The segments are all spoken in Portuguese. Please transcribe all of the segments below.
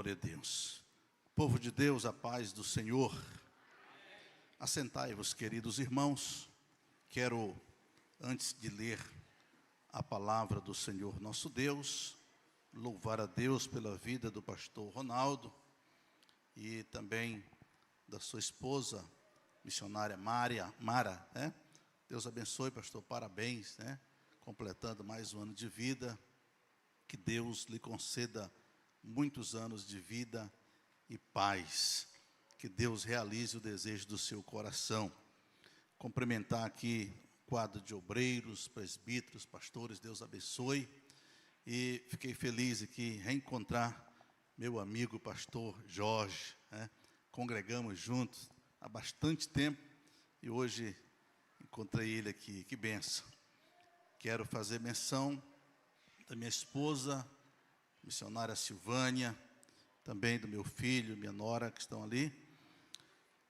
Glória a Deus. Povo de Deus, a paz do Senhor. Assentai-vos, queridos irmãos. Quero, antes de ler a palavra do Senhor nosso Deus, louvar a Deus pela vida do pastor Ronaldo e também da sua esposa, missionária Mara, né? Deus abençoe, pastor, parabéns, né? Completando mais um ano de vida. Que Deus lhe conceda muitos anos de vida e paz. Que Deus realize o desejo do seu coração. Cumprimentar aqui o quadro de obreiros, presbíteros, pastores, Deus abençoe. E fiquei feliz aqui reencontrar meu amigo pastor Jorge, né? Congregamos juntos há bastante tempo e hoje encontrei ele aqui. Que bênção. Quero fazer menção da minha esposa, missionária Silvânia, também do meu filho, minha nora, que estão ali,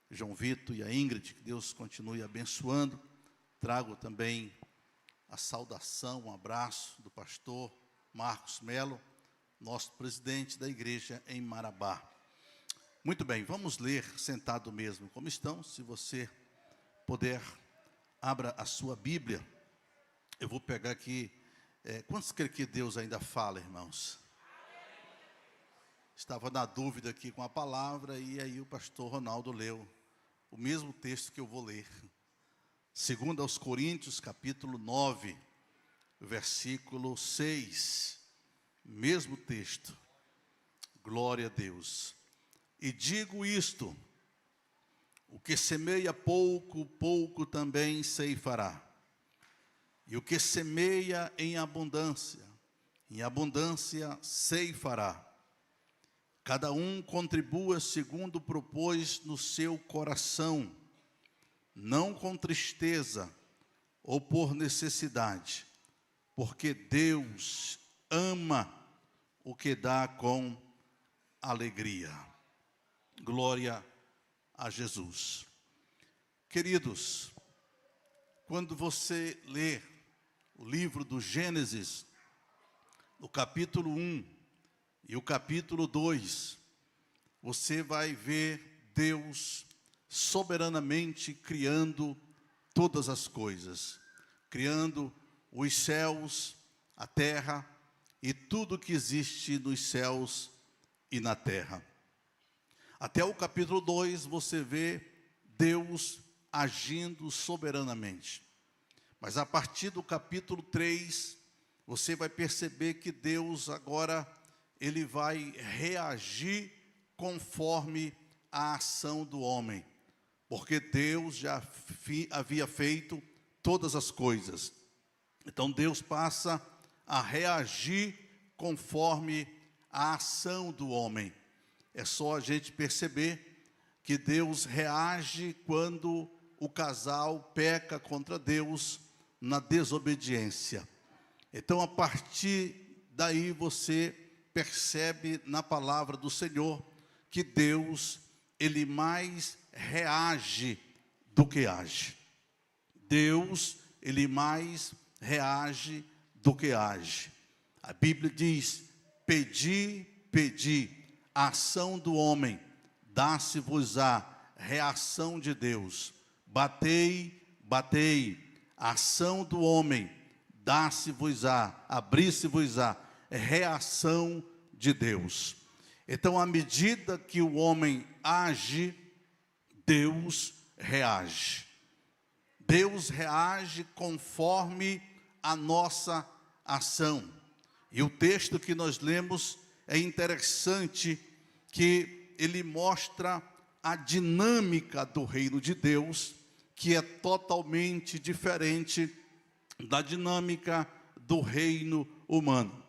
João Vitor e a Ingrid, que Deus continue abençoando. Trago também a saudação, um abraço do pastor Marcos Melo, nosso presidente da igreja em Marabá. Muito bem, vamos ler sentado mesmo como estão. Se você puder, abra a sua Bíblia. Eu vou pegar aqui. Quantos creem que Deus ainda fala, irmãos? Estava na dúvida aqui com a palavra e aí o pastor Ronaldo leu o mesmo texto que eu vou ler. 2 aos Coríntios, capítulo 9, versículo 6. Mesmo texto. Glória a Deus. E digo isto: o que semeia pouco, pouco também ceifará. E o que semeia em abundância ceifará. Cada um contribua segundo propôs no seu coração, não com tristeza ou por necessidade, porque Deus ama o que dá com alegria. Glória a Jesus. Queridos, quando você lê o livro do Gênesis, no capítulo 1 e o capítulo 2, você vai ver Deus soberanamente criando todas as coisas, criando os céus, a terra e tudo que existe nos céus e na terra. Até o capítulo 2 você vê Deus agindo soberanamente. Mas a partir do capítulo 3, você vai perceber que Deus agora, ele vai reagir conforme a ação do homem. Porque Deus já havia feito todas as coisas. Então Deus passa a reagir conforme a ação do homem. É só a gente perceber que Deus reage quando o casal peca contra Deus na desobediência. Então, a partir daí, você percebe na palavra do Senhor que Deus, ele mais reage do que age. Deus, ele mais reage do que age. A Bíblia diz: pedi, pedi. A ação do homem, dá-se-vos-á. Reação de Deus. Batei, batei. A ação do homem, dá-se-vos-á, abrir-se-vos-á. Reação de Deus. Então, à medida que o homem age, Deus reage. Deus reage conforme a nossa ação. E o texto que nós lemos é interessante, que ele mostra a dinâmica do reino de Deus, que é totalmente diferente da dinâmica do reino humano.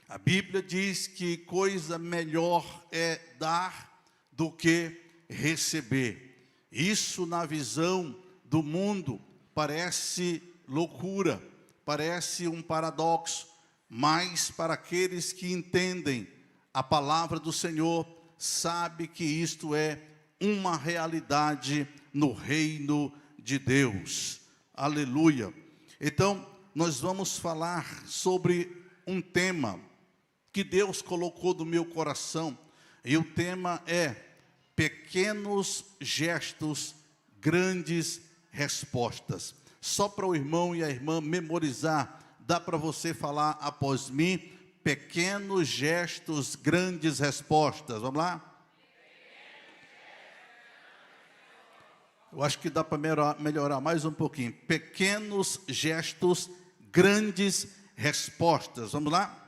A Bíblia diz que coisa melhor é dar do que receber. Isso, na visão do mundo, parece loucura, parece um paradoxo, mas para aqueles que entendem a palavra do Senhor, sabe que isto é uma realidade no reino de Deus. Aleluia. Então, nós vamos falar sobre um tema que Deus colocou no meu coração E o tema é pequenos gestos, grandes respostas. Só para o irmão e a irmã memorizar, dá para você falar após mim, pequenos gestos, grandes respostas. Vamos lá? Eu acho que dá para melhorar mais um pouquinho. Pequenos gestos, grandes respostas. Vamos lá?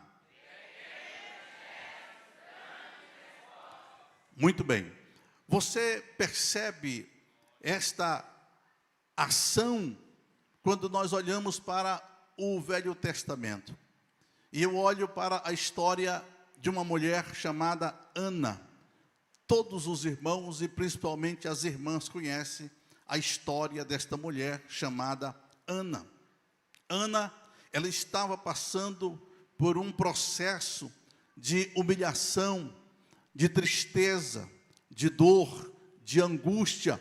Muito bem. Você percebe esta ação quando nós olhamos para o Velho Testamento. E eu olho para a história de uma mulher chamada Ana. Todos os irmãos e principalmente as irmãs conhecem a história desta mulher chamada Ana. Ana, ela estava passando por um processo de humilhação, de tristeza, de dor, de angústia,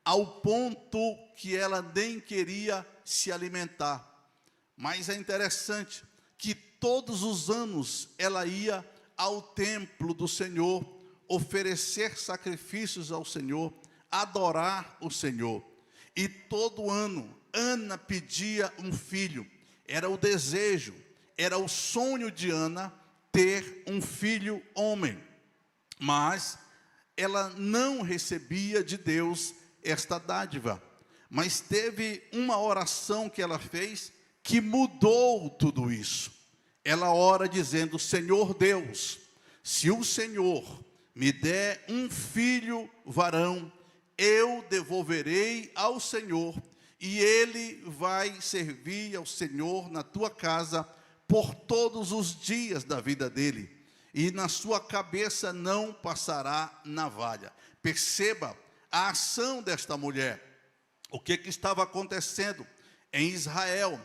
ao ponto que ela nem queria se alimentar. Mas é interessante que todos os anos ela ia ao templo do Senhor, oferecer sacrifícios ao Senhor, adorar o Senhor. E todo ano Ana pedia um filho. Era o desejo, era o sonho de Ana ter um filho homem. Mas ela não recebia de Deus esta dádiva. Mas teve uma oração que ela fez que mudou tudo isso. Ela ora dizendo: Senhor Deus, se o Senhor me der um filho varão, eu devolverei ao Senhor, e ele vai servir ao Senhor na tua casa por todos os dias da vida dele, e na sua cabeça não passará navalha. Perceba a ação desta mulher. O que estava acontecendo em Israel?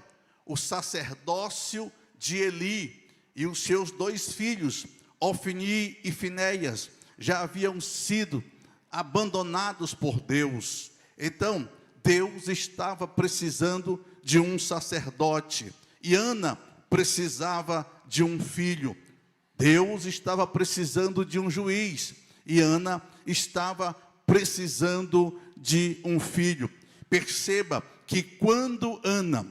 O sacerdócio de Eli e os seus 2 filhos, Ofni e Finéias, já haviam sido abandonados por Deus. Então, Deus estava precisando de um sacerdote, e Ana precisava de um filho. Deus estava precisando de um juiz, e Ana estava precisando de um filho. Perceba que quando Ana,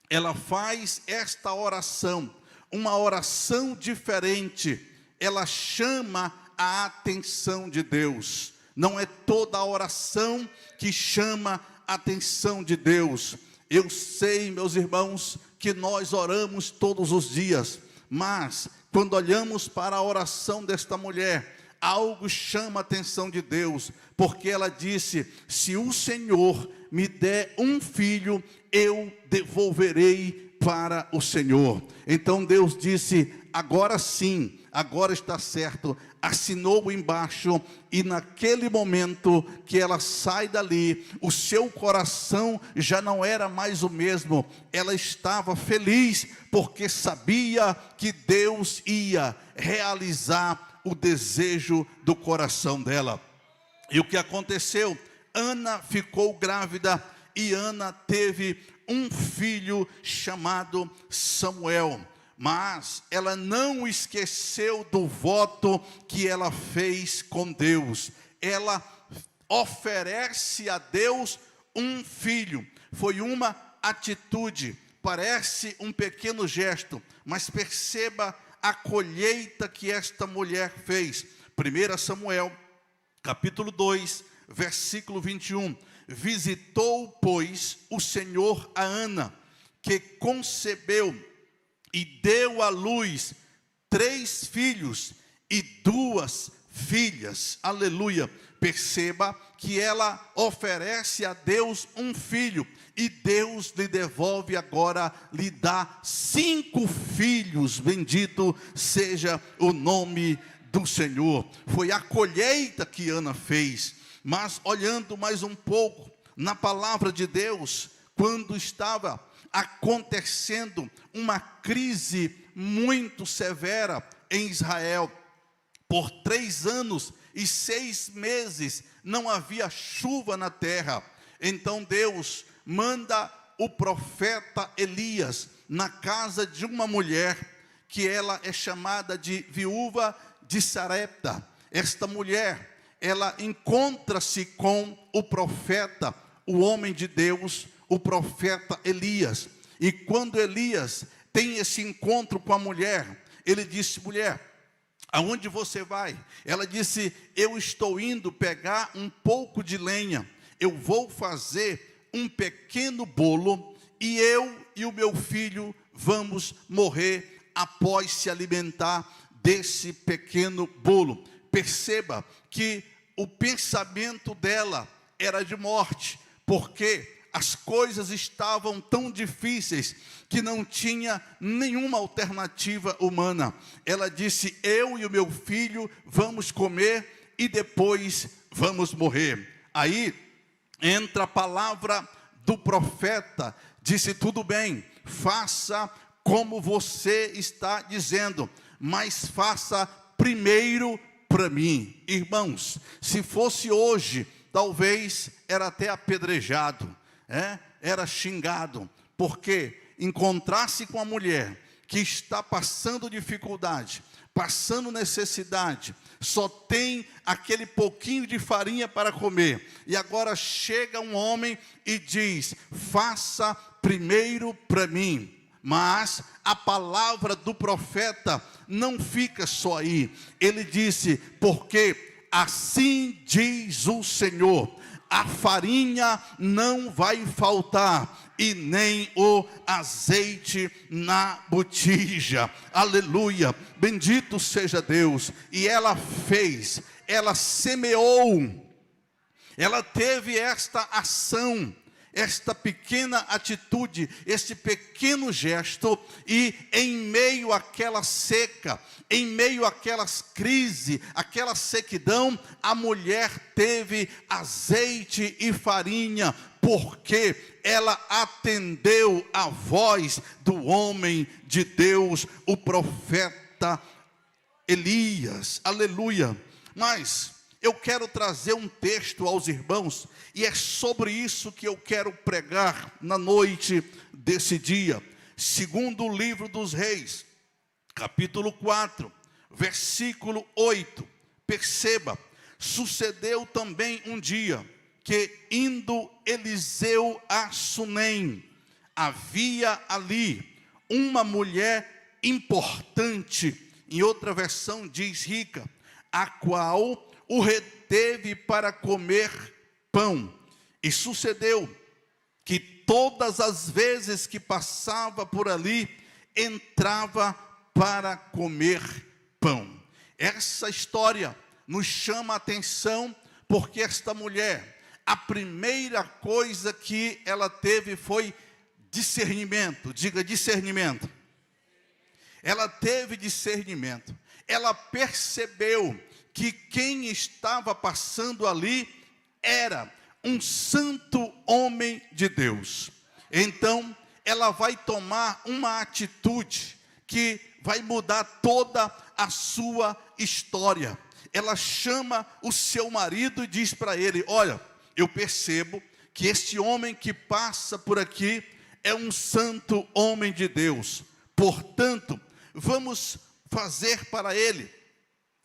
ela faz esta oração, uma oração diferente, ela chama a atenção de Deus. Não é toda a oração que chama a atenção de Deus. Eu sei, meus irmãos, que nós oramos todos os dias, mas quando olhamos para a oração desta mulher, algo chama a atenção de Deus, porque ela disse: se o Senhor me der um filho, eu devolverei para o Senhor. Então Deus disse: agora sim, agora está certo. Assinou embaixo, e naquele momento que ela sai dali, o seu coração já não era mais o mesmo. Ela estava feliz, porque sabia que Deus ia realizar o desejo do coração dela. E o que aconteceu? Ana ficou grávida, e Ana teve um filho chamado Samuel. Mas ela não esqueceu do voto que ela fez com Deus. Ela oferece a Deus um filho. Foi uma atitude, parece um pequeno gesto, mas perceba a colheita que esta mulher fez. 1 Samuel, capítulo 2, versículo 21. Visitou, pois, o Senhor a Ana, que concebeu e deu à luz 3 filhos e 2 filhas. Aleluia. Perceba que ela oferece a Deus um filho, e Deus lhe devolve agora, lhe dá 5 filhos. Bendito seja o nome do Senhor. Foi a colheita que Ana fez. Mas olhando mais um pouco na palavra de Deus, quando estava acontecendo uma crise muito severa em Israel, por 3 anos e 6 meses não havia chuva na terra. Então Deus manda o profeta Elias na casa de uma mulher, que ela é chamada de viúva de Sarepta. esta mulher, ela encontra-se com o profeta, o homem de Deus, o profeta Elias. E quando Elias tem esse encontro com a mulher, ele disse: mulher, aonde você vai? Ela disse: eu estou indo pegar um pouco de lenha, eu vou fazer um pequeno bolo, e eu e o meu filho vamos morrer após se alimentar desse pequeno bolo. Perceba que o pensamento dela era de morte, porque as coisas estavam tão difíceis que não tinha nenhuma alternativa humana. Ela disse: eu e o meu filho vamos comer e depois vamos morrer. Aí entra a palavra do profeta, disse: tudo bem, faça como você está dizendo, mas faça primeiro para mim. Irmãos, se fosse hoje, talvez era até apedrejado, era xingado, porque encontrar-se com a mulher que está passando dificuldade, passando necessidade, só tem aquele pouquinho de farinha para comer, e agora chega um homem e diz: faça primeiro para mim. Mas a palavra do profeta não fica só aí. Ele disse: porque assim diz o Senhor, a farinha não vai faltar, e nem o azeite na botija. Aleluia, bendito seja Deus. E ela fez, ela semeou, ela teve esta ação, esta pequena atitude, este pequeno gesto, e em meio àquela seca, em meio àquelas crises, aquela sequidão, a mulher teve azeite e farinha, porque ela atendeu a voz do homem de Deus, o profeta Elias. Aleluia. Mas eu quero trazer um texto aos irmãos, e é sobre isso que eu quero pregar na noite desse dia. Segundo o livro dos Reis, capítulo 4, versículo 8. Perceba: sucedeu também um dia, que indo Eliseu a Sunem, havia ali uma mulher importante, em outra versão diz rica, a qual o reteve para comer pão. E sucedeu que todas as vezes que passava por ali, entrava para comer pão. Essa história nos chama a atenção, porque esta mulher, a primeira coisa que ela teve foi discernimento. Diga: discernimento. Ela teve discernimento. Ela percebeu que quem estava passando ali era um santo homem de Deus. Então ela vai tomar uma atitude que vai mudar toda a sua história. Ela chama o seu marido e diz para ele: olha, eu percebo que este homem que passa por aqui é um santo homem de Deus, portanto, vamos fazer para ele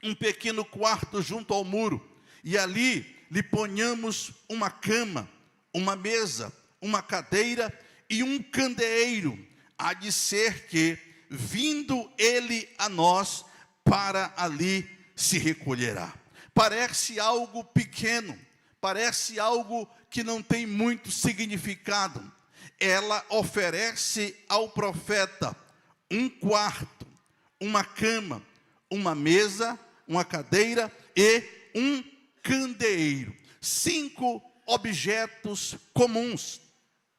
um pequeno quarto junto ao muro, e ali lhe ponhamos uma cama, uma mesa, uma cadeira e um candeeiro. Há de ser que, vindo ele a nós, para ali se recolherá. Parece algo pequeno, parece algo que não tem muito significado. Ela oferece ao profeta um quarto, uma cama, uma mesa, uma cadeira e um candeeiro. 5 objetos comuns: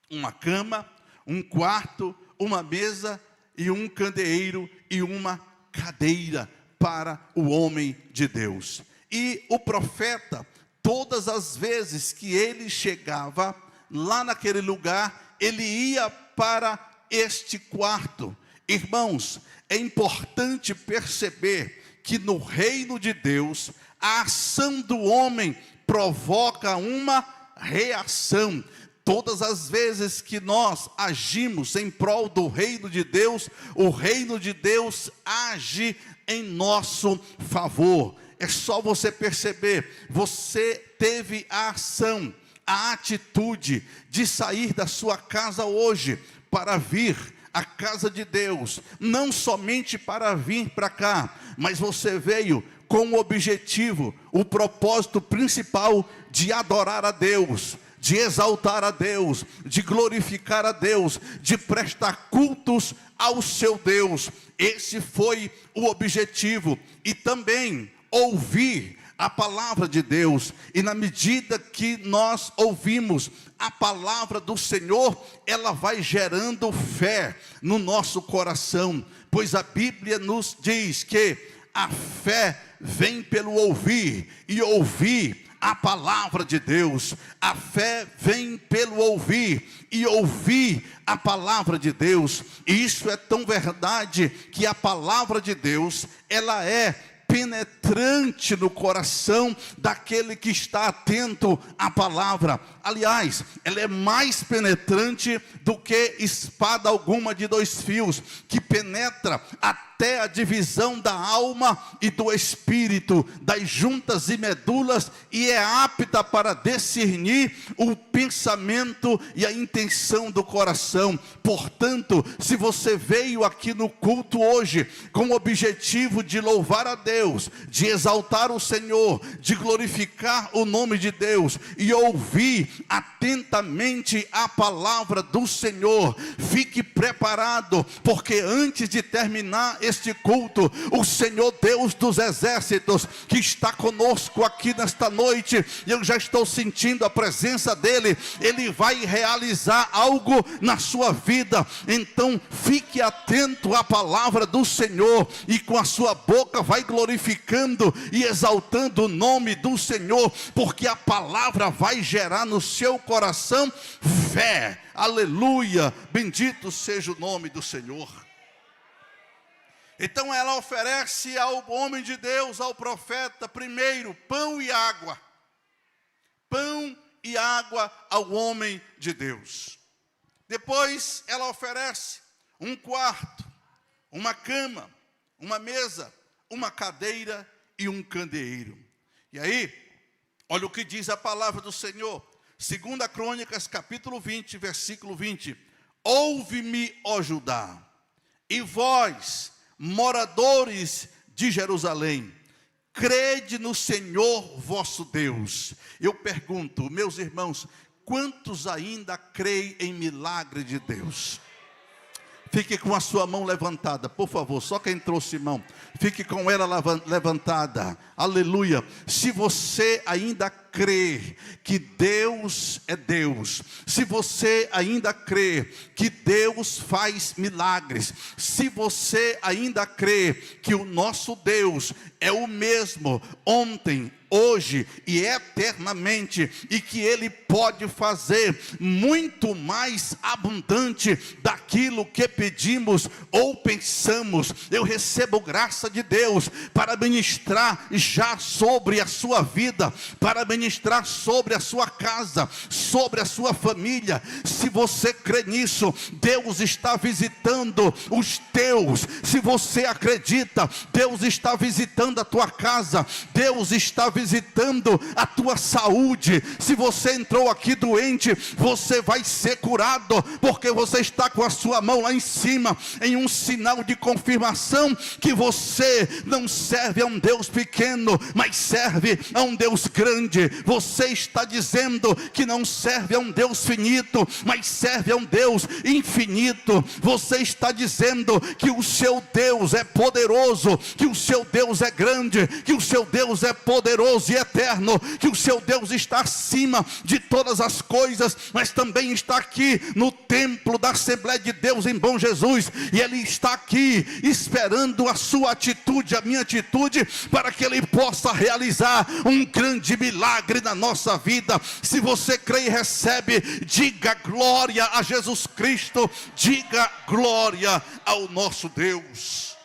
uma cama, um quarto, uma mesa e um candeeiro e uma cadeira para o homem de Deus. E o profeta, todas as vezes que ele chegava lá naquele lugar, ele ia para este quarto. Irmãos, é importante perceber que no reino de Deus, a ação do homem provoca uma reação. Todas as vezes que nós agimos em prol do reino de Deus, o reino de Deus age em nosso favor. É só você perceber, você teve a ação, a atitude de sair da sua casa hoje para vir à casa de Deus, não somente para vir para cá, mas você veio com o objetivo, o propósito principal de adorar a Deus, de exaltar a Deus, de glorificar a Deus, de prestar cultos ao seu Deus. Esse foi o objetivo. E também ouvir a palavra de Deus. E na medida que nós ouvimos a palavra do Senhor, ela vai gerando fé no nosso coração. Pois a Bíblia nos diz que a fé vem pelo ouvir, e ouvir a palavra de Deus. A fé vem pelo ouvir, e ouvir a palavra de Deus. E isso é tão verdade, que a palavra de Deus, ela é penetrante no coração daquele que está atento à palavra. Aliás, ela é mais penetrante do que espada alguma de 2 fios, que penetra até a divisão da alma e do espírito, das juntas e medulas, e é apta para discernir o pensamento e a intenção do coração. Portanto, se você veio aqui no culto hoje com o objetivo de louvar a Deus, de exaltar o Senhor, de glorificar o nome de Deus, e ouvir atentamente a palavra do Senhor, fique preparado, porque antes de terminar este culto, o Senhor Deus dos exércitos, que está conosco aqui nesta noite, eu já estou sentindo a presença dele, ele vai realizar algo na sua vida. Então fique atento à palavra do Senhor, e com a sua boca vai glorificando e exaltando o nome do Senhor, porque a palavra vai gerar no seu coração fé. Aleluia, bendito seja o nome do Senhor. Então ela oferece ao homem de Deus, ao profeta, primeiro pão e água. Pão e água ao homem de Deus. Depois ela oferece um quarto, uma cama, uma mesa, uma cadeira e um candeeiro. E aí, olha o que diz a palavra do Senhor. 2 Crônicas, capítulo 20, versículo 20. Ouve-me, ó Judá, e vós, moradores de Jerusalém, crede no Senhor vosso Deus. Eu pergunto, meus irmãos, quantos ainda creem em milagre de Deus? Fique com a sua mão levantada, por favor, só quem trouxe mão, fique com ela levantada, aleluia. Se você ainda crê que Deus é Deus, se você ainda crê que Deus faz milagres, se você ainda crê que o nosso Deus é o mesmo ontem, hoje e eternamente, e que Ele pode fazer muito mais abundante daquilo que pedimos ou pensamos, eu recebo graça de Deus para ministrar já sobre a sua vida, para ministrar sobre a sua casa, sobre a sua família. Se você crê nisso, Deus está visitando os teus. Se você acredita, Deus está visitando a tua casa, Deus está visitando a tua saúde. Se você entrou aqui doente, você vai ser curado, porque você está com a sua mão lá em cima, em um sinal de confirmação que você não serve a um Deus pequeno, mas serve a um Deus grande. Você está dizendo que não serve a um Deus finito, mas serve a um Deus infinito. Você está dizendo que o seu Deus é poderoso, que o seu Deus é grande, que o seu Deus é poderoso e eterno, que o seu Deus está acima de todas as coisas, mas também está aqui no templo da Assembleia de Deus em Bom Jesus, e Ele está aqui esperando a sua atitude, a minha atitude, para que Ele possa realizar um grande milagre na nossa vida. Se você crê e recebe, diga glória a Jesus Cristo, diga glória ao nosso Deus.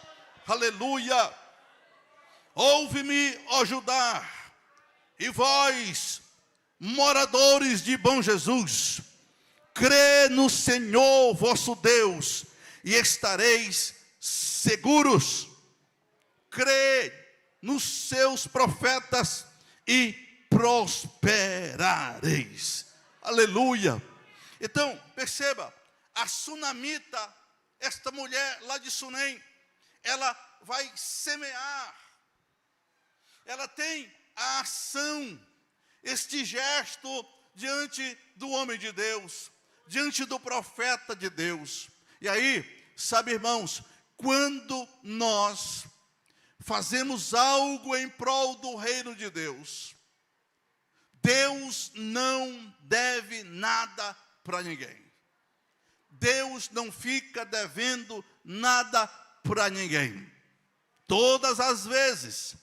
Aleluia. Ouve-me, ó Judá, e vós, moradores de Bom Jesus, crê no Senhor vosso Deus, e estareis seguros. Crê nos seus profetas e prosperareis. Aleluia. Então, perceba, a sunamita, esta mulher lá de Sunem, ela vai semear, ela tem a ação, este gesto diante do homem de Deus, diante do profeta de Deus. E aí, sabe, irmãos, quando nós fazemos algo em prol do reino de Deus, Deus não deve nada para ninguém. Deus não fica devendo nada para ninguém. Todas as vezes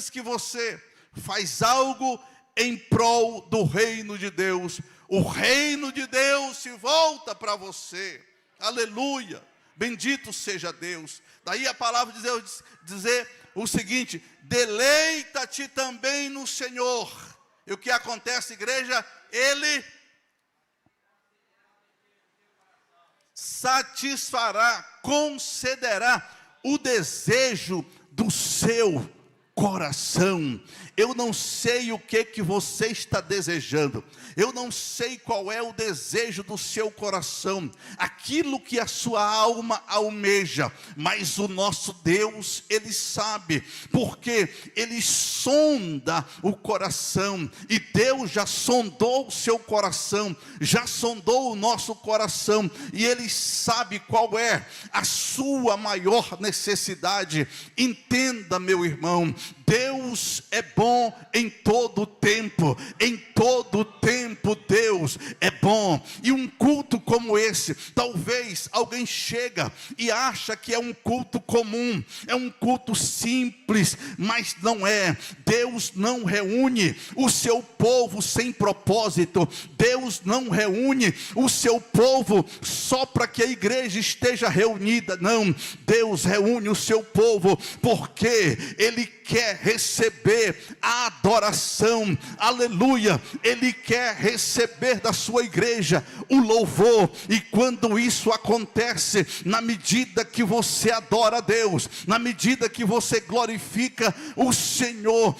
que você faz algo em prol do reino de Deus, o reino de Deus se volta para você. Aleluia, bendito seja Deus. Daí a palavra de Deus dizer o seguinte: deleita-te também no Senhor. E o que acontece, igreja? Ele satisfará, concederá o desejo do seu coração. Eu não sei o que você está desejando, eu não sei qual é o desejo do seu coração, aquilo que a sua alma almeja, mas o nosso Deus, Ele sabe, porque Ele sonda o coração, e Deus já sondou o seu coração, já sondou o nosso coração, e Ele sabe qual é a sua maior necessidade. Entenda, meu irmão, Deus é bom em todo tempo Deus é bom. E um culto como esse, talvez alguém chega e acha que é um culto comum, é um culto simples, mas não é. Deus não reúne o seu povo sem propósito, Deus não reúne o seu povo só para que a igreja esteja reunida, não. Deus reúne o seu povo porque Ele quer receber a adoração, aleluia. Ele quer receber da sua igreja o louvor, e quando isso acontece, na medida que você adora a Deus, na medida que você glorifica o Senhor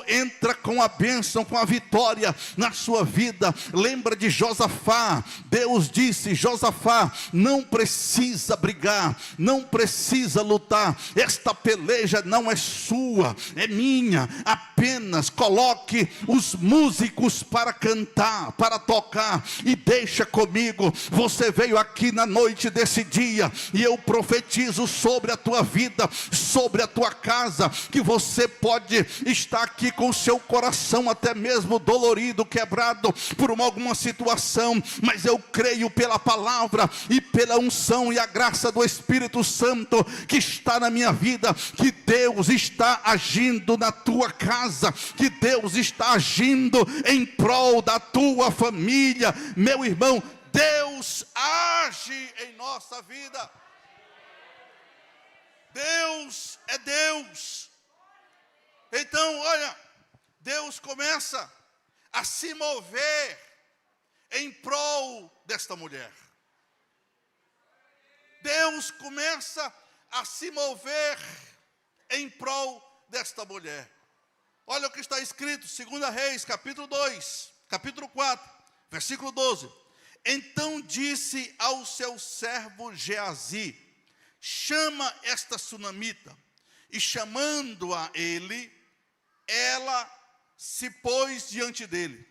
entra com a bênção, com a vitória na sua vida. Lembra de Josafá? Deus disse: Josafá, não precisa brigar, não precisa lutar, esta peleja não é sua, é minha. Apenas coloque os músicos para cantar, para tocar, e deixa comigo. Você veio aqui na noite desse dia, e eu profetizo sobre a tua vida, sobre a tua casa, que você pode estar aqui com o seu coração até mesmo dolorido, quebrado por alguma situação, mas eu creio pela palavra e pela unção e a graça do Espírito Santo que está na minha vida, que Deus está agindo na tua casa, que Deus está agindo em prol da tua família. Meu irmão, Deus age em nossa vida. Deus é Deus. Então, olha, Deus começa a se mover em prol desta mulher. Deus começa a se mover em prol desta mulher. Olha o que está escrito, 2 Reis, capítulo 2, capítulo 4, versículo 12. Então disse ao seu servo Geazi: chama esta sunamita. E chamando-a ele, ela se pôs diante dele,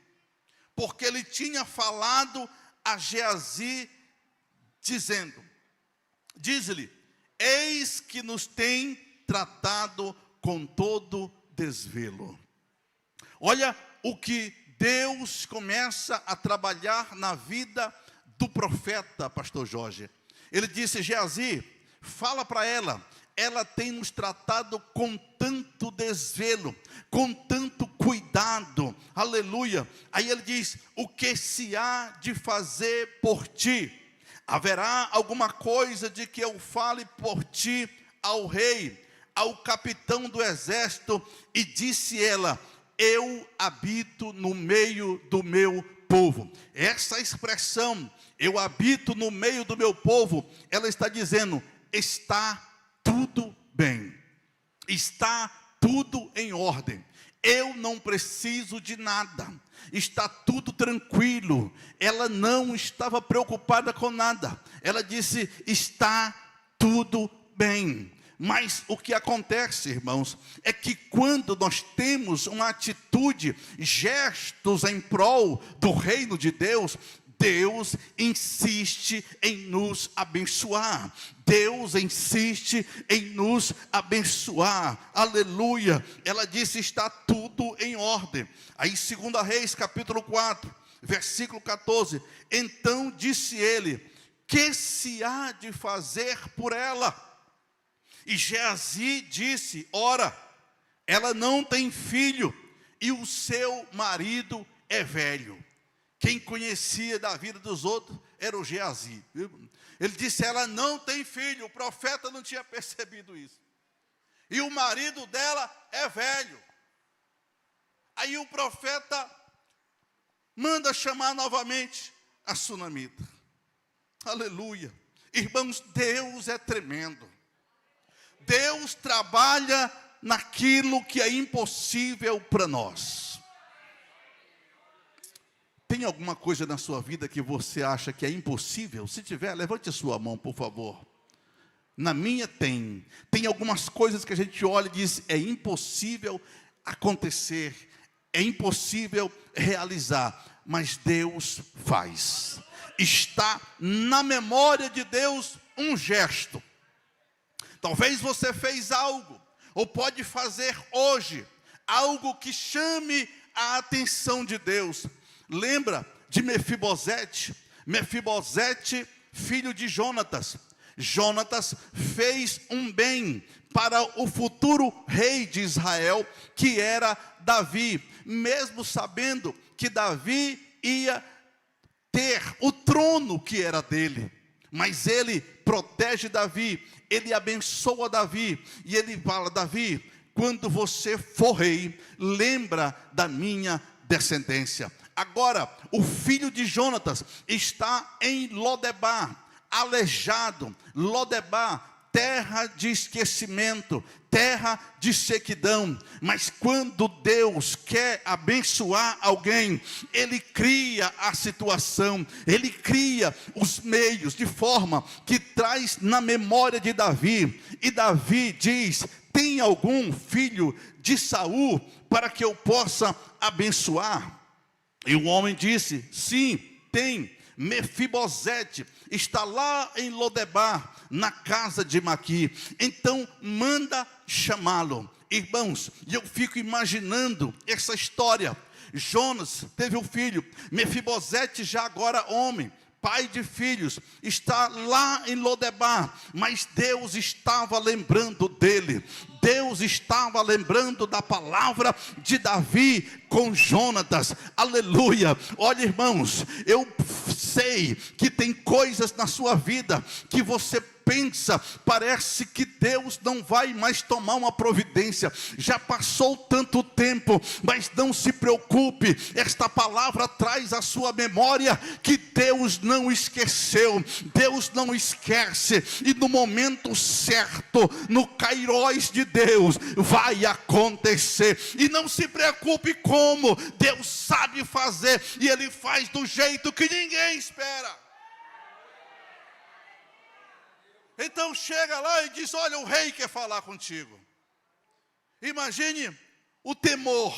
porque ele tinha falado a Geazi, dizendo: diz-lhe, eis que nos tem tratado com todo desvelo. Olha o que Deus começa a trabalhar na vida do profeta, pastor Jorge. Ele disse: Geazi, fala para ela, ela tem nos tratado com tanto desvelo, com tanto cuidado, aleluia. Aí ele diz: o que se há de fazer por ti? Haverá alguma coisa de que eu fale por ti ao rei, ao capitão do exército? E disse ela: eu habito no meio do meu povo. Essa expressão, eu habito no meio do meu povo, ela está dizendo: está tudo bem. Está tudo em ordem. Eu não preciso de nada. Está tudo tranquilo. Ela não estava preocupada com nada. Ela disse: está tudo bem. Mas o que acontece, irmãos, é que quando nós temos uma atitude, gestos em prol do reino de Deus, Deus insiste em nos abençoar. Deus insiste em nos abençoar. Aleluia. Ela disse: está tudo em ordem. Aí 2 Reis, capítulo 4, versículo 14. Então disse ele: que se há de fazer por ela? E Geazi disse: ora, ela não tem filho, e o seu marido é velho. Quem conhecia da vida dos outros era o Geazi. Ele disse: ela não tem filho. O profeta não tinha percebido isso. E o marido dela é velho. Aí o profeta manda chamar novamente a sunamita. Aleluia. Irmãos, Deus é tremendo. Deus trabalha naquilo que é impossível para nós. Tem alguma coisa na sua vida que você acha que é impossível? Se tiver, levante a sua mão, por favor. Na minha tem. Tem algumas coisas que a gente olha e diz: é impossível acontecer, é impossível realizar, mas Deus faz. Está na memória de Deus um gesto. Talvez você fez algo, ou pode fazer hoje, algo que chame a atenção de Deus. Lembra de Mefibosete? Mefibosete, filho de Jonatas. Jonatas fez um bem para o futuro rei de Israel, que era Davi, mesmo sabendo que Davi ia ter o trono que era dele. Mas ele protege Davi, ele abençoa Davi, e ele fala: Davi, quando você for rei, lembra da minha descendência. Agora, o filho de Jonatas está em Lodebar, aleijado. Lodebar, terra de esquecimento, terra de sequidão. Mas quando Deus quer abençoar alguém, Ele cria a situação, Ele cria os meios, de forma que traz na memória de Davi. E Davi diz: tem algum filho de Saul para que eu possa abençoar? E o homem disse: sim, tem. Mefibosete está lá em Lodebar, na casa de Maqui. Então manda chamá-lo. Irmãos, e eu fico imaginando essa história. Jonas teve um filho, Mefibosete, já agora homem, pai de filhos, está lá em Lodebar, mas Deus estava lembrando dele. Deus estava lembrando da palavra de Davi com Jonatas. Aleluia. Olha, irmãos, eu sei que tem coisas na sua vida que você pensa, parece que Deus não vai mais tomar uma providência. Já passou tanto tempo, mas não se preocupe. Esta palavra traz à sua memória que Deus não esqueceu. Deus não esquece. E no momento certo, no Kairos de Deus, vai acontecer. E não se preocupe como. Deus sabe fazer, e Ele faz do jeito que ninguém espera. Então chega lá e diz: olha, o rei quer falar contigo. Imagine o temor.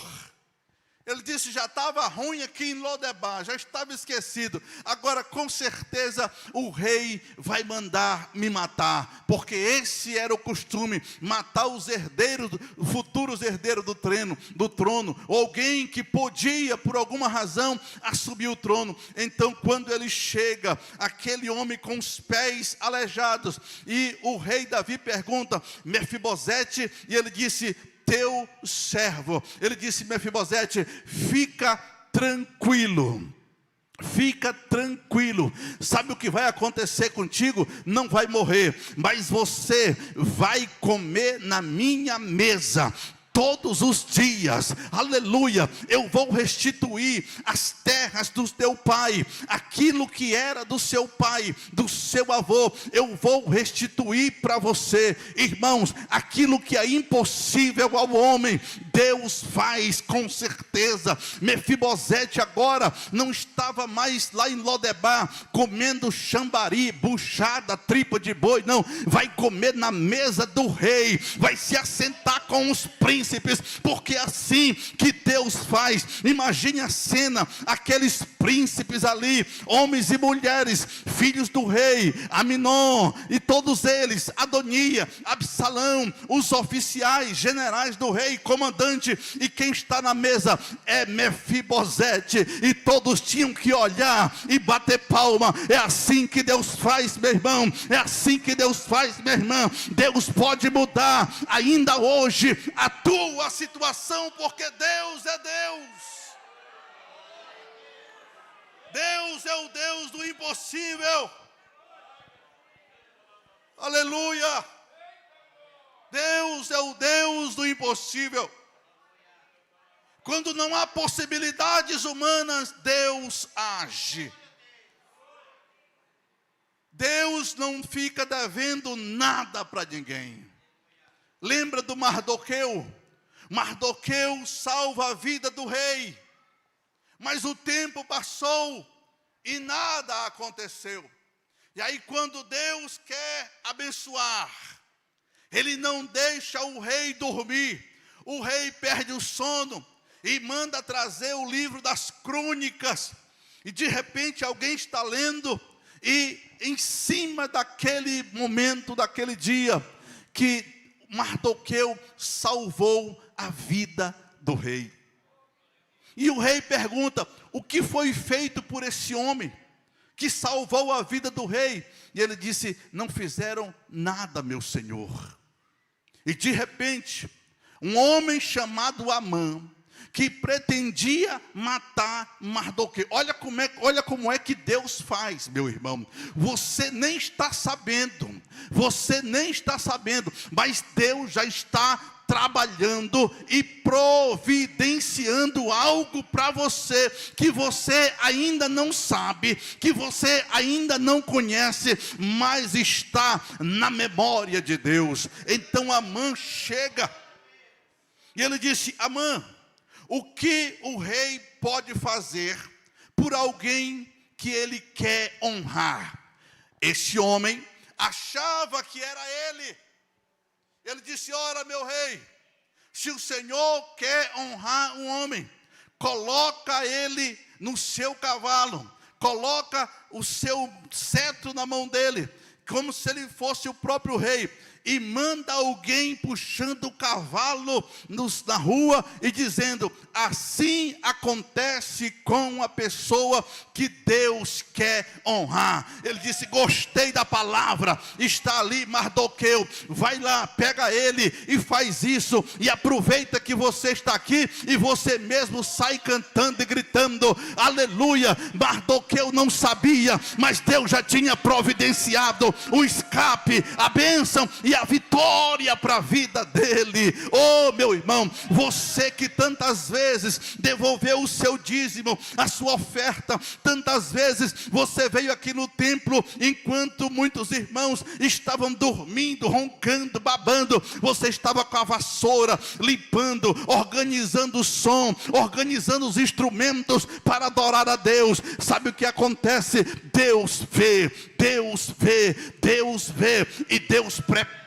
Ele disse: já estava ruim aqui em Lodebar, já estava esquecido. Agora com certeza o rei vai mandar me matar, porque esse era o costume, matar os herdeiros, futuros herdeiros do trono, alguém que podia por alguma razão assumir o trono. Então quando ele chega, aquele homem com os pés aleijados, e o rei Davi pergunta: Mefibosete? E ele disse: teu servo. Ele disse: Mefibosete, fica tranquilo. Fica tranquilo. Sabe o que vai acontecer contigo? Não vai morrer, mas você vai comer na minha mesa todos os dias, aleluia, eu vou restituir as terras do teu pai, aquilo que era do seu pai, do seu avô, eu vou restituir para você. Irmãos, aquilo que é impossível ao homem, Deus faz com certeza. Mefibosete agora não estava mais lá em Lodebar comendo chambari, buchada, tripa de boi, não, vai comer na mesa do rei, vai se assentar com os príncipes, porque é assim que Deus faz. Imagine a cena, aqueles príncipes ali, homens e mulheres, filhos do rei, Aminon, e todos eles, Adonia, Absalão, os oficiais, generais do rei, comandante, e quem está na mesa é Mefibosete, e todos tinham que olhar e bater palma. É assim que Deus faz, meu irmão, é assim que Deus faz, minha irmã. Deus pode mudar ainda hoje a tua situação, porque Deus é Deus. Deus é o Deus do impossível. Aleluia. Deus é o Deus do impossível. Quando não há possibilidades humanas, Deus age. Deus não fica devendo nada para ninguém. Lembra do Mardoqueu? Mardoqueu salva a vida do rei. Mas o tempo passou e nada aconteceu. E aí quando Deus quer abençoar, Ele não deixa o rei dormir. O rei perde o sono e manda trazer o livro das crônicas. E de repente alguém está lendo, e em cima daquele momento, daquele dia, que Mardoqueu salvou a vida do rei. E o rei pergunta: o que foi feito por esse homem que salvou a vida do rei? E ele disse: não fizeram nada, meu senhor. E de repente, um homem chamado Amã, que pretendia matar Mardoqueu. Olha como é que Deus faz, meu irmão. Você nem está sabendo, mas Deus já está trabalhando e providenciando algo para você, que você ainda não sabe, que você ainda não conhece, mas está na memória de Deus. Então Amã chega, e ele disse: Amã, o que o rei pode fazer por alguém que ele quer honrar? Esse homem achava que era ele. Ele disse: ora, meu rei, se o Senhor quer honrar um homem, coloca ele no seu cavalo, coloca o seu cetro na mão dele, como se ele fosse o próprio rei, e manda alguém puxando o cavalo na rua e dizendo: assim acontece com a pessoa que Deus quer honrar. Ele disse: gostei da palavra, está ali Mardoqueu, vai lá, pega ele e faz isso, e aproveita que você está aqui, e você mesmo sai cantando e gritando, aleluia. Mardoqueu não sabia, mas Deus já tinha providenciado o escape, a bênção e a vitória para a vida dele. Oh, meu irmão, você que tantas vezes devolveu o seu dízimo, a sua oferta, tantas vezes você veio aqui no templo, enquanto muitos irmãos estavam dormindo, roncando, babando, você estava com a vassoura, limpando, organizando o som, organizando os instrumentos para adorar a Deus. Sabe o que acontece? Deus vê, Deus vê, Deus vê, e Deus prepara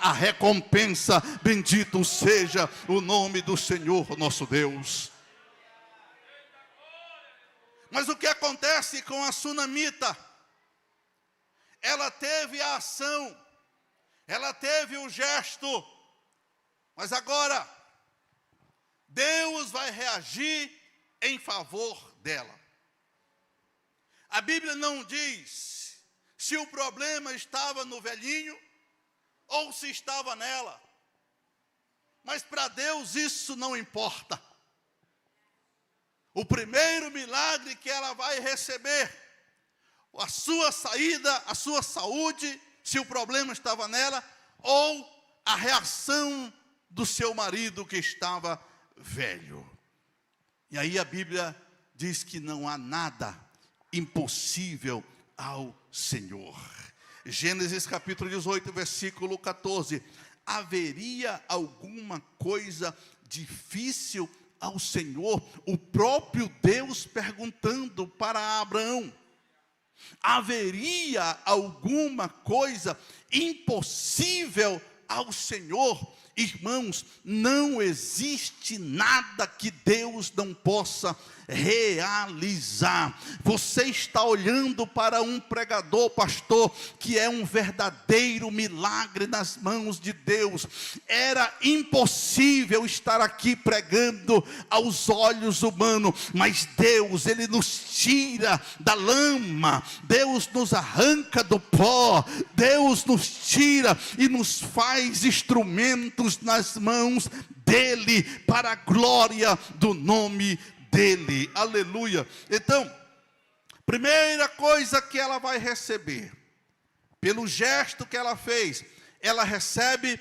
a recompensa. Bendito seja o nome do Senhor nosso Deus. Mas o que acontece com a sunamita? Ela teve a ação, ela teve o gesto, mas agora Deus vai reagir em favor dela. A Bíblia não diz se o problema estava no velhinho ou se estava nela. Mas para Deus isso não importa. O primeiro milagre que ela vai receber, a sua saída, a sua saúde, se o problema estava nela, ou a reação do seu marido que estava velho. E aí a Bíblia diz que não há nada impossível ao Senhor. Gênesis capítulo 18, versículo 14. Haveria alguma coisa difícil ao Senhor? O próprio Deus perguntando para Abraão. Haveria alguma coisa impossível ao Senhor? Irmãos, não existe nada que Deus não possa realizar. Você está olhando para um pregador, pastor, que é um verdadeiro milagre nas mãos de Deus. Era impossível estar aqui pregando aos olhos humanos, mas Deus, Ele nos tira da lama, Deus nos arranca do pó, Deus nos tira e nos faz instrumentos nas mãos dEle, para a glória do nome dEle, aleluia. Então, primeira coisa que ela vai receber, pelo gesto que ela fez, ela recebe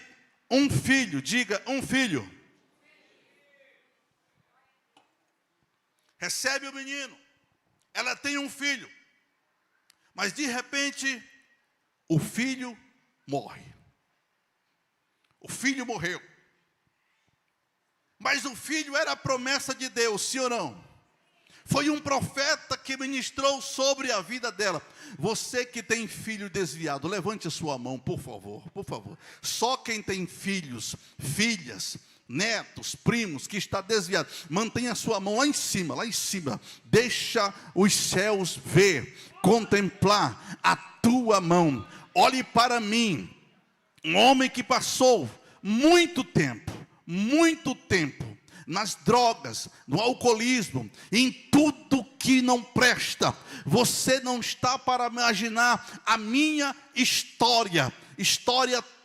um filho. Diga, um filho. Recebe o menino, ela tem um filho, mas de repente, o filho morre. O filho morreu. Mas o filho era a promessa de Deus, sim ou não? Foi um profeta que ministrou sobre a vida dela. Você que tem filho desviado, levante a sua mão, por favor, por favor. Só quem tem filhos, filhas, netos, primos, que está desviado, mantenha a sua mão lá em cima, lá em cima. Deixa os céus ver, contemplar a tua mão. Olhe para mim, um homem que passou muito tempo nas drogas, no alcoolismo, em tudo que não presta. Você não está para imaginar a minha história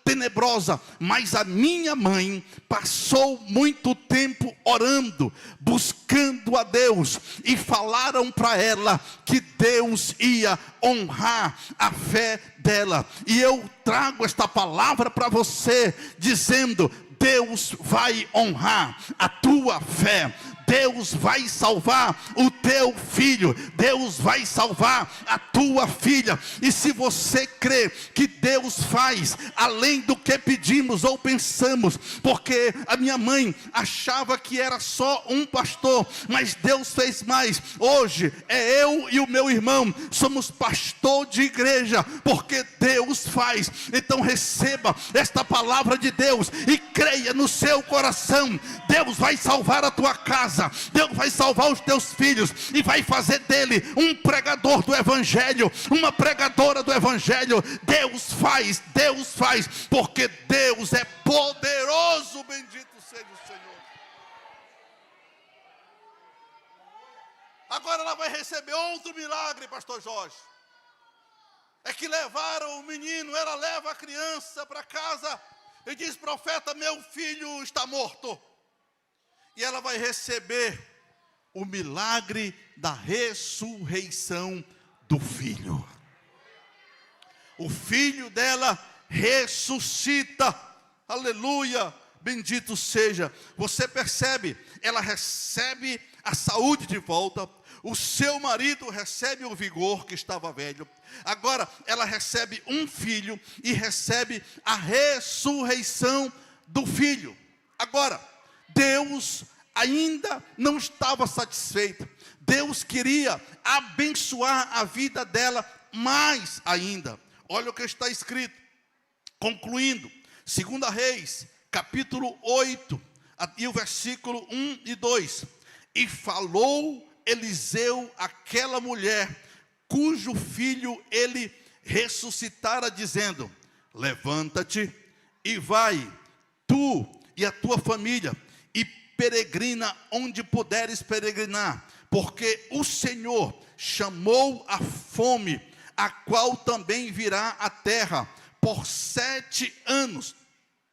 tenebrosa, mas a minha mãe passou muito tempo orando, buscando a Deus, e falaram para ela que Deus ia honrar a fé dela. E eu trago esta palavra para você, dizendo: Deus vai honrar a tua fé. Deus vai salvar o teu filho. Deus vai salvar a tua filha. E se você crê que Deus faz além do que pedimos ou pensamos, porque a minha mãe achava que era só um pastor, mas Deus fez mais. Hoje é eu e o meu irmão, somos pastor de igreja, porque Deus faz. Então receba esta palavra de Deus e creia no seu coração. Deus vai salvar a tua casa, Deus vai salvar os teus filhos e vai fazer dele um pregador do evangelho, uma pregadora do evangelho. Deus faz, porque Deus é poderoso. Bendito seja o Senhor. Agora ela vai receber outro milagre, pastor Jorge. É que levaram o menino, ela leva a criança para casa e diz: profeta, meu filho está morto. E ela vai receber o milagre da ressurreição do filho. O filho dela ressuscita. Aleluia, bendito seja. Você percebe, ela recebe a saúde de volta. O seu marido recebe o vigor, que estava velho. Agora ela recebe um filho e recebe a ressurreição do filho. Agora, Deus ainda não estava satisfeito. Deus queria abençoar a vida dela mais ainda. Olha o que está escrito, concluindo, 2 Reis, capítulo 8, e o versículo 1 e 2. E falou Eliseu àquela mulher, cujo filho ele ressuscitara, dizendo: levanta-te e vai, tu e a tua família, e peregrina onde puderes peregrinar, porque o Senhor chamou a fome, a qual também virá à terra por 7 anos.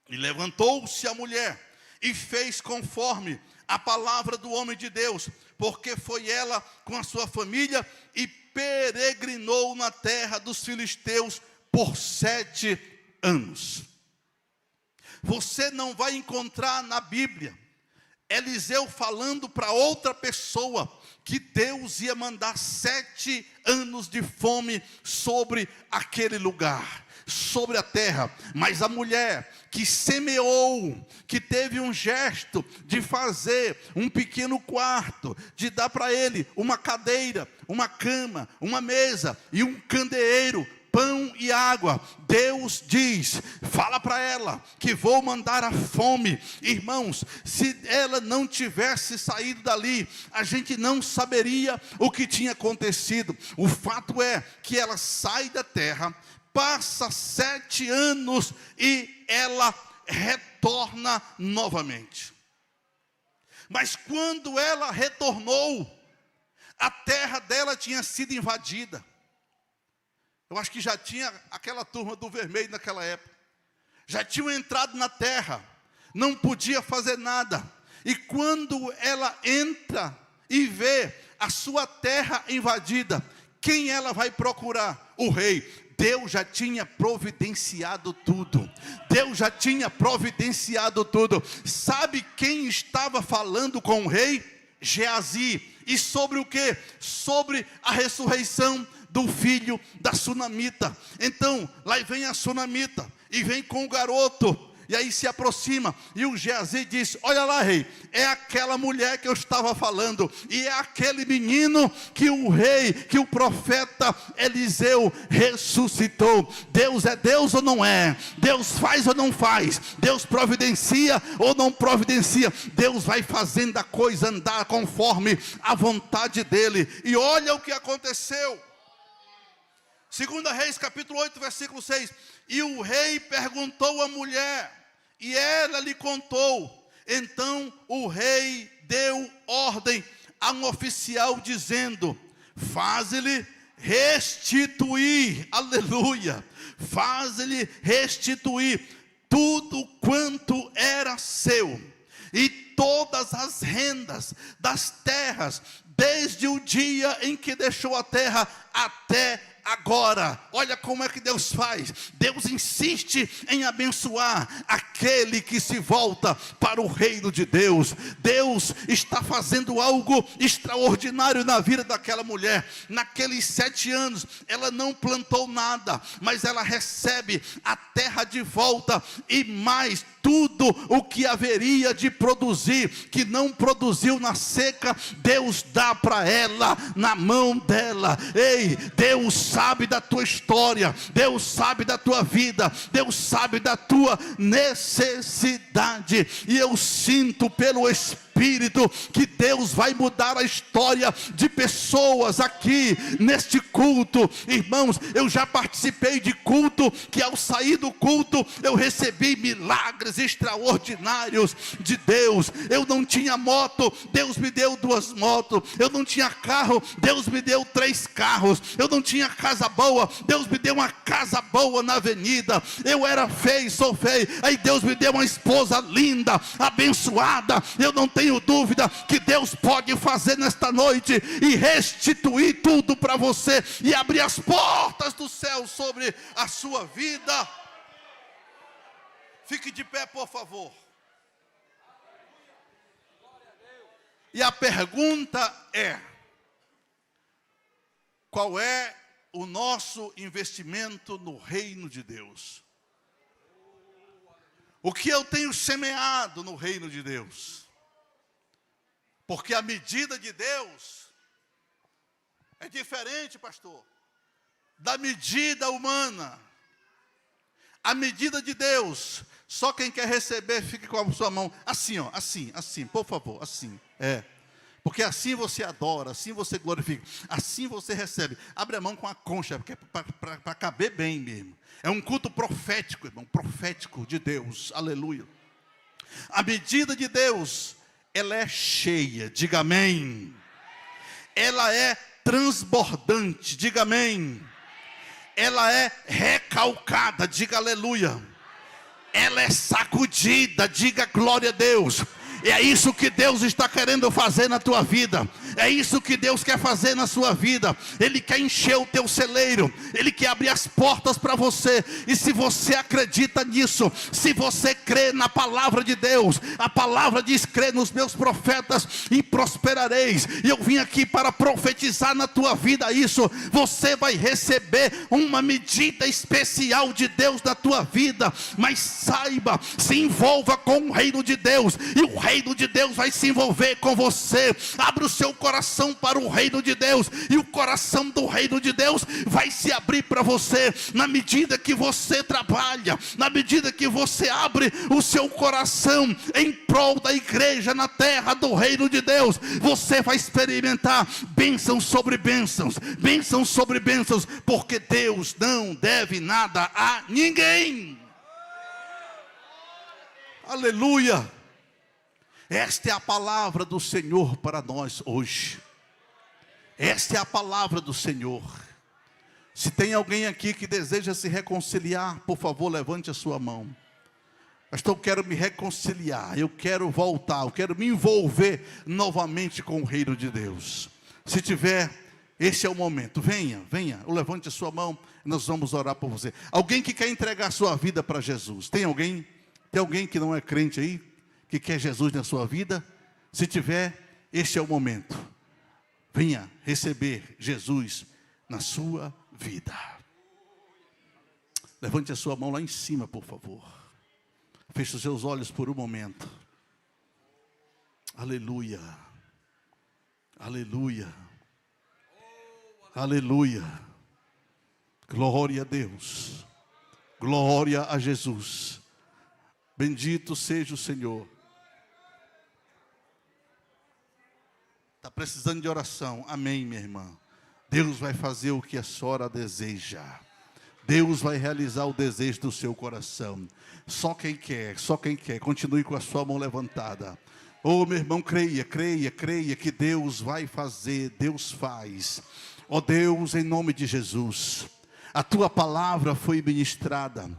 E levantou-se a mulher e fez conforme a palavra do homem de Deus, porque foi ela com a sua família e peregrinou na terra dos filisteus por 7 anos. Você não vai encontrar na Bíblia Eliseu falando para outra pessoa que Deus ia mandar 7 anos de fome sobre aquele lugar, sobre a terra. Mas a mulher que semeou, que teve um gesto de fazer um pequeno quarto, de dar para ele uma cadeira, uma cama, uma mesa e um candeeiro, pão e água, Deus diz, fala para ela que vou mandar a fome. Irmãos, se ela não tivesse saído dali, a gente não saberia o que tinha acontecido. O fato é que ela sai da terra, passa 7 anos e ela retorna novamente. Mas quando ela retornou, a terra dela tinha sido invadida. Eu acho que já tinha aquela turma do vermelho naquela época. Já tinham entrado na terra, não podia fazer nada. E quando ela entra e vê a sua terra invadida, quem ela vai procurar? O rei. Deus já tinha providenciado tudo. Deus já tinha providenciado tudo. Sabe quem estava falando com o rei? Geazi. E sobre o quê? Sobre a ressurreição do filho da sunamita. Então, lá vem a sunamita, e vem com o garoto, e aí se aproxima, e o Geazi diz, olha lá, rei, é aquela mulher que eu estava falando, e é aquele menino que o rei, que o profeta Eliseu ressuscitou. Deus é Deus ou não é? Deus faz ou não faz? Deus providencia ou não providencia? Deus vai fazendo a coisa andar conforme a vontade dele. E olha o que aconteceu. 2 Reis capítulo 8, versículo 6. E o rei perguntou à mulher, e ela lhe contou. Então o rei deu ordem a um oficial, dizendo, faze-lhe restituir, aleluia, faze-lhe restituir tudo quanto era seu, e todas as rendas das terras, desde o dia em que deixou a terra até agora. Olha como é que Deus faz. Deus insiste em abençoar aquele que se volta para o reino de Deus. Deus está fazendo algo extraordinário na vida daquela mulher. Naqueles 7 anos, ela não plantou nada, mas ela recebe a terra de volta, e mais tudo o que haveria de produzir, que não produziu na seca, Deus dá para ela, na mão dela. Ei, Deus sabe da tua história, Deus sabe da tua vida, Deus sabe da tua necessidade, e eu sinto pelo Espírito que Deus vai mudar a história de pessoas aqui neste culto. Irmãos, eu já participei de culto que ao sair do culto eu recebi milagres extraordinários de Deus. Eu não tinha moto, Deus me deu 2 motos. Eu não tinha carro, Deus me deu 3 carros. Eu não tinha casa boa, Deus me deu uma casa boa na avenida. Eu era feio, sou feio, aí Deus me deu uma esposa linda, abençoada. Eu não tenho dúvida que Deus pode fazer nesta noite e restituir tudo para você, e abrir as portas do céu sobre a sua vida. Fique de pé, por favor. E a pergunta é: qual é o nosso investimento no reino de Deus? O que eu tenho semeado no reino de Deus? Porque a medida de Deus é diferente, pastor, da medida humana. A medida de Deus, só quem quer receber, fique com a sua mão assim, ó, assim, por favor, assim. Porque assim você adora, assim você glorifica, assim você recebe. Abre a mão com a concha, porque é para caber bem mesmo. É um culto profético, irmão, profético de Deus, aleluia. A medida de Deus, ela é cheia, diga amém. Ela é transbordante, diga amém. Ela é recalcada, diga aleluia. Ela é sacudida, diga glória a Deus. E é isso que Deus está querendo fazer na tua vida. É isso que Deus quer fazer na sua vida. Ele quer encher o teu celeiro, Ele quer abrir as portas para você. E se você acredita nisso, se você crê na palavra de Deus, a palavra diz: crê nos meus profetas e prosperareis. E eu vim aqui para profetizar na tua vida isso. Você vai receber uma medida especial de Deus na tua vida. Mas saiba, se envolva com o reino de Deus, e o reino de Deus vai se envolver com você. Abra o seu coração para o reino de Deus, e o coração do reino de Deus vai se abrir para você. Na medida que você trabalha, na medida que você abre o seu coração em prol da igreja na terra do reino de Deus, você vai experimentar bênçãos sobre bênçãos, bênçãos sobre bênçãos, porque Deus não deve nada a ninguém. Aleluia. Esta é a palavra do Senhor para nós hoje. Esta é a palavra do Senhor. Se tem alguém aqui que deseja se reconciliar, por favor, levante a sua mão. Pastor, eu quero me reconciliar, eu quero voltar, eu quero me envolver novamente com o reino de Deus. Se tiver, esse é o momento. Venha, levante a sua mão e nós vamos orar por você. Alguém que quer entregar a sua vida para Jesus? Tem alguém? Tem alguém que não é crente aí, que quer Jesus na sua vida? Se tiver, este é o momento. Venha receber Jesus na sua vida. Levante a sua mão lá em cima, por favor. Feche os seus olhos por um momento. Aleluia. Aleluia. Aleluia. Glória a Deus. Glória a Jesus. Bendito seja o Senhor. Está precisando de oração? Amém, minha irmã. Deus vai fazer o que a senhora deseja. Deus vai realizar o desejo do seu coração. Só quem quer, só quem quer. Continue com a sua mão levantada. Oh, meu irmão, creia que Deus vai fazer, Deus faz. Oh Deus, em nome de Jesus, a tua palavra foi ministrada.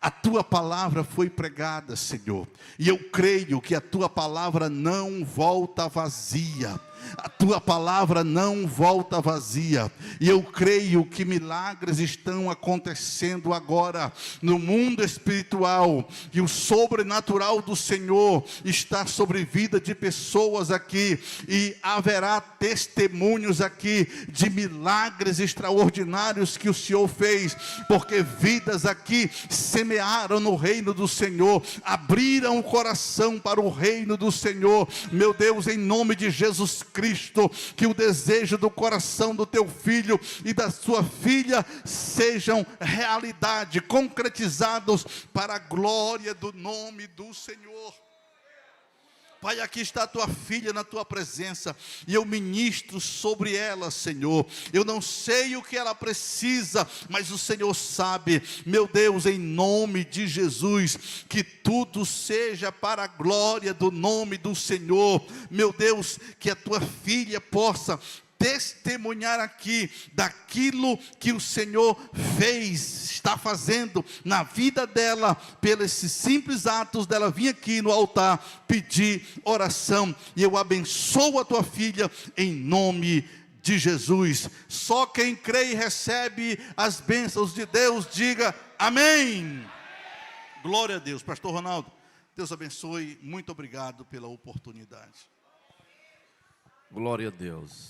A tua palavra foi pregada, Senhor. E eu creio que a tua palavra não volta vazia. A tua palavra não volta vazia. E eu creio que milagres estão acontecendo agora no mundo espiritual. E o sobrenatural do Senhor está sobre a vida de pessoas aqui. E haverá testemunhos aqui de milagres extraordinários que o Senhor fez. Porque vidas aqui semearam no reino do Senhor. Abriram o coração para o reino do Senhor. Meu Deus, em nome de Jesus Cristo, que o desejo do coração do teu filho e da sua filha sejam realidade, concretizados para a glória do nome do Senhor. Pai, aqui está a tua filha na tua presença, e eu ministro sobre ela, Senhor. Eu não sei o que ela precisa, mas o Senhor sabe. Meu Deus, em nome de Jesus, que tudo seja para a glória do nome do Senhor. Meu Deus, que a tua filha possa testemunhar aqui daquilo que o Senhor fez, está fazendo na vida dela, pelos simples atos dela vir aqui no altar pedir oração. E eu abençoo a tua filha em nome de Jesus. Só quem crê e recebe as bênçãos de Deus, diga amém. Glória a Deus. Pastor Ronaldo, Deus abençoe. Muito obrigado pela oportunidade. Glória a Deus.